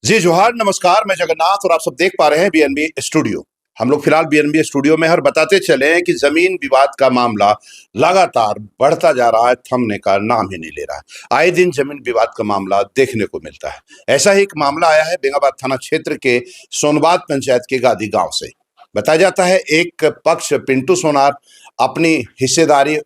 जी जोहार नमस्कार। मैं जगन्नाथ और आप सब देख पा रहे हैं बीएनबी स्टूडियो। हम लोग फिलहाल बीएनबी स्टूडियो में हर बताते चले हैं कि जमीन विवाद का मामला लगातार बढ़ता जा रहा है, थमने का नाम ही नहीं ले रहा है। आए दिन जमीन विवाद का मामला देखने को मिलता है। ऐसा ही एक मामला आया है बेंगाबाद थाना क्षेत्र के सोनबाद पंचायत के गादी गांव से। बताया जाता है एक पक्ष पिंटू सोनार अपनी हिस्सेदारी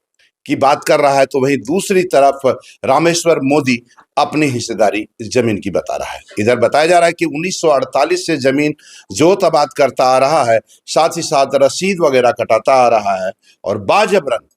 की बात कर रहा है, तो वहीं दूसरी तरफ रामेश्वर मोदी अपनी हिस्सेदारी जमीन की बता रहा है। इधर बताया जा रहा है कि 1948 से जमीन जोत आबाद करता आ रहा है, साथ ही साथ रसीद वगैरह कटाता आ रहा है और बाजबरन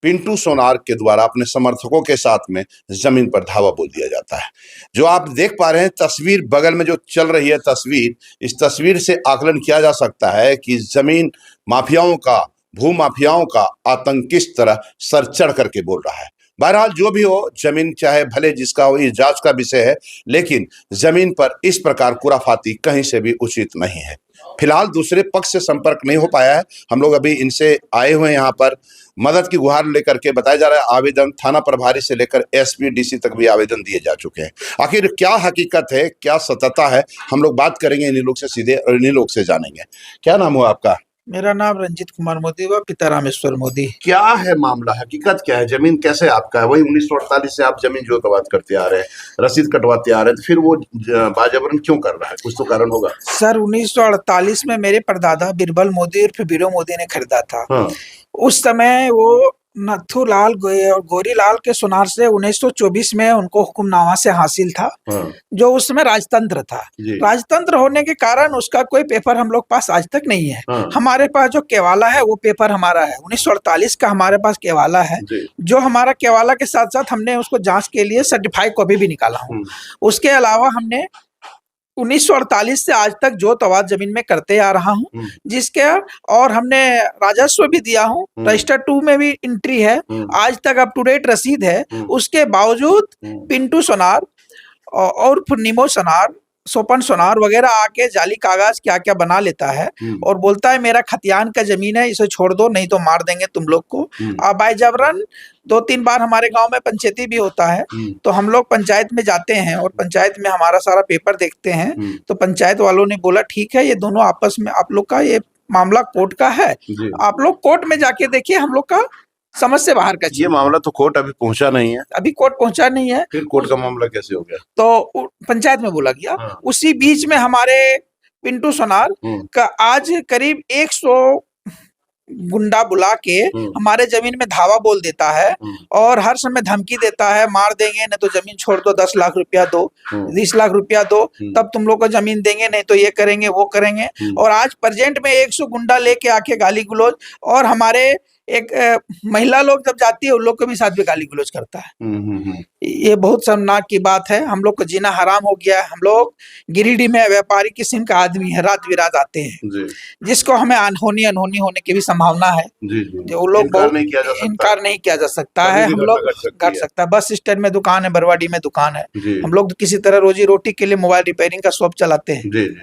पिंटू सोनार के द्वारा अपने समर्थकों के साथ में जमीन पर धावा बोल दिया जाता है। जो आप देख पा रहे हैं तस्वीर बगल में जो चल रही है तस्वीर, इस तस्वीर से आकलन किया जा सकता है कि जमीन माफियाओं का, भू माफियाओं का आतंक किस तरह सर चढ़ करके बोल रहा है। बहरहाल जो भी हो, जमीन चाहे भले जिसका हो, ये जांच का विषय है, लेकिन जमीन पर इस प्रकार खुराफाती कहीं से भी उचित नहीं है। फिलहाल दूसरे पक्ष से संपर्क नहीं हो पाया है। हम लोग अभी इनसे आए हुए हैं यहाँ पर मदद की गुहार लेकर के। बताया जा रहा है आवेदन थाना प्रभारी से लेकर एसपी डीसी तक भी आवेदन दिए जा चुके हैं। आखिर क्या हकीकत है, क्या सत्यता है, हम लोग बात करेंगे इन्हीं लोग से सीधे और इन्हीं लोग से जानेंगे। क्या नाम हुआ आपका? मेरा नाम रंजीत कुमार मोदी व पिता रामेश्वर मोदी। क्या है मामला, हकीकत क्या है? जमीन कैसे आपका है? वही 1948 से आप जमीन जोतवाद करते आ रहे हैं, रसीद कटवाते आ रहे हैं, तो फिर वो बाजबरन क्यों कर रहा है? कुछ तो कारण होगा। सर 1948 में मेरे परदादा बिरबल मोदी और फिर बीरो मोदी ने खरीदा था। हाँ। उस समय वो नथू लाल और गोरी लाल के सुनार से 1924 में उनको हुक्मनामा से हासिल था। हाँ। जो उस समय राजतंत्र था। राजतंत्र होने के कारण उसका कोई पेपर हम लोग पास आज तक नहीं है। हाँ। हमारे पास जो केवाला है वो पेपर हमारा है, 1948 का हमारे पास केवाला है। जो हमारा केवाला के साथ साथ हमने उसको जांच के लिए सर्टिफाइड कॉपी भी निकाला हूँ। उसके अलावा हमने 1948 से आज तक जो तवाद जमीन में करते आ रहा हूँ, जिसके और हमने राजस्व भी दिया हूँ, रजिस्टर 2 में भी एंट्री है, आज तक अप टू डेट रसीद है। उसके बावजूद पिंटू सोनार और निमो सोनार, सोपन सोनार वगैरह आके जाली कागज क्या क्या बना लेता है और बोलता है मेरा खतियान का जमीन है, इसे छोड़ दो नहीं तो मार देंगे तुम लोग को। अब बाई जबरन 2-3 बार हमारे गांव में पंचायती भी होता है, तो हम लोग पंचायत में जाते हैं और पंचायत में हमारा सारा पेपर देखते हैं। तो पंचायत वालों ने बोला ठीक है, ये दोनों आपस में आप लोग का ये मामला कोर्ट का है, आप लोग कोर्ट में जाके देखिए, हम लोग का समझ से बाहर का। ये मामला तो कोर्ट अभी पहुंचा नहीं है। अभी कोर्ट पहुंचा नहीं है। फिर कोर्ट का मामला कैसे हो गया? तो पंचायत में बोला गया। हाँ। उसी बीच में हमारे पिंटू सोनार का आज करीब 100 गुंडा बुला के हमारे जमीन में धावा बोल देता है और हर समय धमकी देता है, मार देंगे नहीं तो जमीन छोड़ दो, 10 लाख रुपया दो, 20 लाख रुपया दो, तब तुम लोग को जमीन देंगे, नहीं तो ये करेंगे वो करेंगे। और आज प्रेजेंट में 100 गुंडा लेके आके गाली गुलोज, और हमारे एक महिला लोग जब जाती है उन लोग को भी साथ में गाली गुलोज करता है। ये बहुत शर्मनाक की बात है। हम लोग को जीना हराम हो गया है। हम लोग गिरिडीह में व्यापारी किस्म का आदमी है, रात बिरात आते हैं, जिसको हमें अनहोनी अनहोनी होने की भी संभावना है। वो लोग बहुत इनकार नहीं किया जा सकता है। हम लोग कर सकता है। बस स्टैंड में दुकान है, बरवाडी में दुकान है, हम लोग किसी तरह रोजी रोटी के लिए मोबाइल रिपेयरिंग का शॉप चलाते हैं।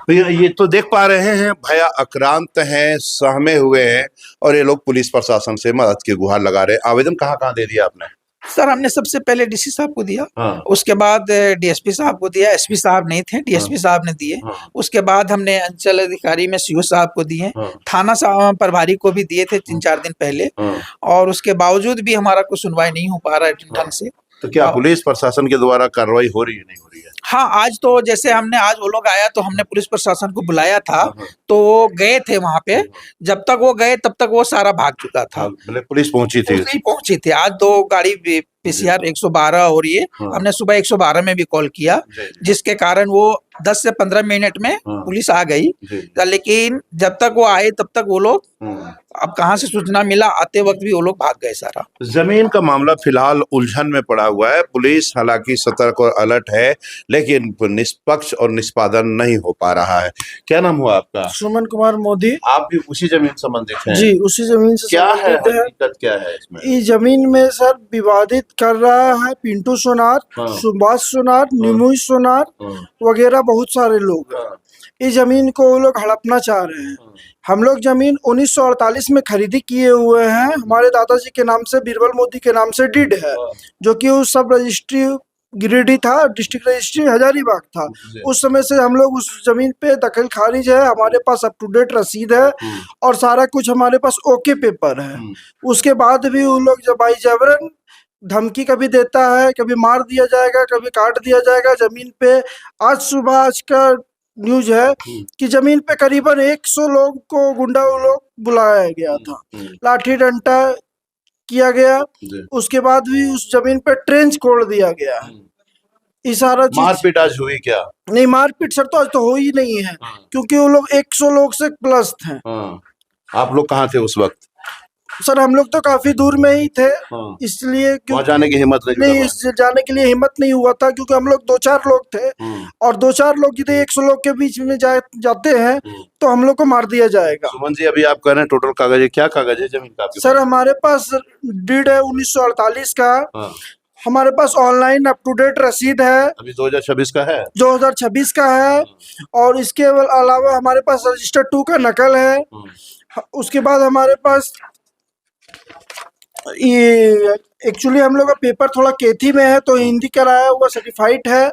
तो ये तो देख पा रहे हैं भैया आक्रांत हैं, सहमे हुए हैं और ये लोग पुलिस प्रशासन से मदद की गुहार लगा रहे हैं। आवेदन कहाँ दिया दिया आपने? सर हमने सबसे पहले डीसी साहब को दिया। हाँ। उसके बाद डीएसपी साहब को दिया। एसपी साहब नहीं थे, डीएसपी हाँ। साहब ने दिए। हाँ। उसके बाद हमने अंचल अधिकारी में सीओ साहब को दिए। हाँ। थाना प्रभारी को भी दिए थे 3-4 दिन पहले। हाँ। और उसके बावजूद भी हमारा कोई सुनवाई नहीं हो पा रहा है ढंग से। तो क्या पुलिस प्रशासन के द्वारा कार्रवाई हो रही है, नहीं हो रही है? हाँ, आज तो जैसे हमने आज वो लोग आया तो हमने पुलिस प्रशासन को बुलाया था, तो वो गए थे वहां पे। जब तक वो गए तब तक वो सारा भाग चुका था। पुलिस पहुंची थी। आज 2 गाड़ी पीसीआर 112 और ये हमने सुबह 112 में भी कॉल किया, जिसके कारण वो 10 से 15 मिनट में पुलिस आ गई। लेकिन जब तक वो आए तब तक वो लोग, अब कहां से सूचना मिला, आते वक्त भी वो लोग भाग गए। सारा जमीन का मामला फिलहाल उलझन में पड़ा हुआ है। पुलिस हालांकि सतर्क और अलर्ट है, लेकिन निष्पक्ष और निष्पादन नहीं हो पा रहा है। क्या नाम हुआ आपका? सुमन कुमार मोदी। आप भी उसी जमीन संबंधित हैं? जी, उसी जमीन से क्या है हकीकत, क्या है इसमें? इस जमीन में सर विवादित कर रहा है पिंटू सोनार, सुभाष सोनार, निमोई सोनार वगैरह बहुत सारे लोग। इस जमीन को वो लोग हड़पना चाह रहे हैं। हम लोग जमीन 1948 में खरीदी किए हुए हैं। हमारे दादाजी के नाम से, बिरबल मोदी के नाम से डीड है, जो कि उस सब रजिस्ट्री गिरिडीह था, डिस्ट्रिक्ट रजिस्ट्री हजारीबाग था। जी। उस समय से हम लोग उस जमीन पे दखल खारिज है, हमारे पास अप टू डेट रसीद है और सारा कुछ हमारे पास ओके पेपर है। उसके बाद भी वो लोग जब आई जबरन धमकी कभी देता है, कभी मार दिया जाएगा, कभी काट दिया जाएगा जमीन पे। आज का न्यूज है कि जमीन पे करीबन 100 लोग को गुंडा लोग बुलाया गया था, लाठी डंडा किया गया। उसके बाद भी उस जमीन पे ट्रेंच कोड़ दिया गया। ये सारा चीज मारपीट आज हुई क्या? नहीं, मारपीट सर तो आज तो हो ही नहीं है, क्योंकि वो लोग 100 लोग से प्लस थे। आप लोग कहाँ थे उस वक्त? सर हम लोग तो काफी दूर में ही थे, इसलिए वहाँ जाने की हिम्मत नहीं जाने के लिए हिम्मत नहीं हुआ था, क्योंकि हम लोग 2-4 लोग थे और 2-4 लोग यदि 100 लोग के बीच में जाते हैं तो हम लोग को मार दिया जाएगा। सुमन जी, अभी आप कह रहे हैं टोटल कागज है, क्या कागज है जमीन का आपके सर हमारे पास डीड है 1948 का, हमारे पास ऑनलाइन अप टू डेट रसीद है, अभी 2026 का है, 2026 का है, और इसके अलावा हमारे पास रजिस्टर 2 का नकल है। उसके बाद हमारे पास ये एक्चुअली हम लोग का पेपर थोड़ा केथी में है, तो हिंदी कराया हुआ सर्टिफाइड है।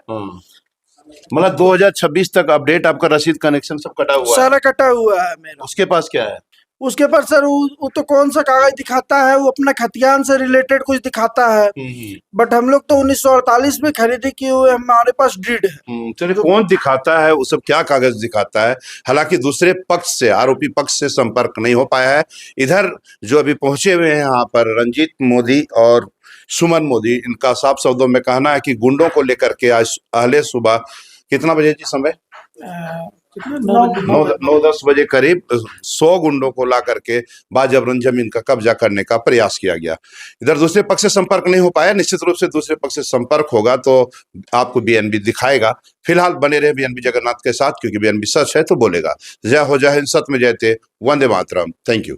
मतलब 2026 तक अपडेट आपका रसीद कनेक्शन सब कटा हुआ सारा कटा हुआ है मेरा। उसके पास क्या है? उसके पर सर वो तो कौन सा कागज दिखाता है, वो अपना खतियान से रिलेटेड कुछ दिखाता है, बट हम लोग तो 1948 में खरीदी किए हुए हमारे पास डीड है। चलिए, कौन दिखाता है वो सब, क्या कागज दिखाता है? हालांकि दूसरे पक्ष से, आरोपी पक्ष से संपर्क नहीं हो पाया है। इधर जो अभी पहुंचे हुए हैं यहाँ पर रंजीत मोदी और सुमन मोदी, इनका साफ शब्दों में कहना है कि गुंडों को लेकर के आज अहले सुबह कितना बजे जी समय 9-10 बजे करीब 100 गुंडों को ला करके बाजबरन जमीन का कब्जा करने का प्रयास किया गया। इधर दूसरे पक्ष से संपर्क नहीं हो पाया, निश्चित रूप से दूसरे पक्ष से संपर्क होगा तो आपको बीएनबी दिखाएगा। फिलहाल बने रहे बीएनबी जगन्नाथ के साथ, क्योंकि बीएनबी सच है तो बोलेगा। जय हो, जय हिंद, सत्य में जयते, वंदे मातरम। Thank you.